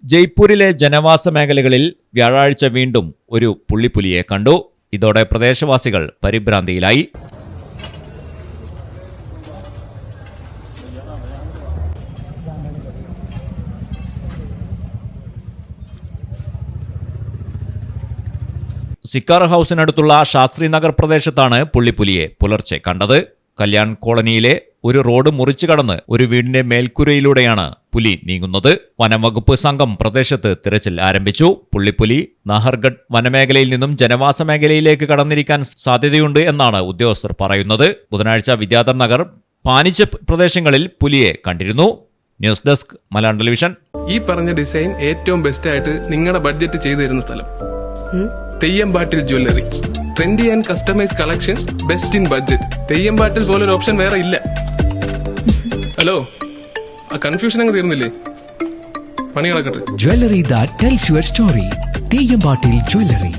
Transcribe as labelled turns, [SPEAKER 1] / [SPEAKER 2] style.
[SPEAKER 1] ജയ്പൂരിലെ ജനവാസ മേഖലകളിൽ വ്യാഴാഴ്ച വീണ്ടും ഒരു പുള്ളിപ്പുലിയെ കണ്ടു. ഇതോടെ പ്രദേശവാസികൾ പരിഭ്രാന്തിയിലായി. സിക്കാർ ഹൌസിനടുത്തുള്ള ശാസ്ത്രി നഗർ പ്രദേശത്താണ് പുള്ളിപ്പുലിയെ പുലർച്ചെ കണ്ടത്. കല്യാൺ കോളനിയിലെ ഒരു റോഡ് മുറിച്ചു കടന്ന് ഒരു വീടിന്റെ മേൽക്കൂരയിലൂടെയാണ് പുലി നീങ്ങുന്നത്. വനംവകുപ്പ് സംഘം പ്രദേശത്ത് തിരച്ചിൽ ആരംഭിച്ചു. പുള്ളിപ്പുലി നഹർഗഡ് വനമേഖലയിൽ നിന്നും ജനവാസ മേഖലയിലേക്ക് കടന്നിരിക്കാൻ സാധ്യതയുണ്ട് എന്നാണ് ഉദ്യോഗസ്ഥർ പറയുന്നത്. ബുധനാഴ്ച വിദ്യാധർ നഗർ, പാനിച്ച് പ്രദേശങ്ങളിൽ പുലിയെ കണ്ടിരുന്നു. News desk Malayalam television.
[SPEAKER 2] ഈ പറഞ്ഞ ഡിസൈൻ ഏറ്റവും ബെസ്റ്റ് ആയിട്ട് നിങ്ങളുടെ ബഡ്ജറ്റ് ചെയ്തു തരുന്ന സ്ഥലം Theyyampattil jewellery. Trendy and customise collections, best in budget. Theyyampattil പോലൊരു ഓപ്ഷൻ വേറെ ഇല്ല. ഹലോ, ആ കൺഫ്യൂഷൻ അങ്ങ് തീർന്നില്ലേ? പണി കിടക്കട്ടെ.
[SPEAKER 3] Jewelry that tells your story. തെയ്യമ്പാട്ടിൽ jewellery.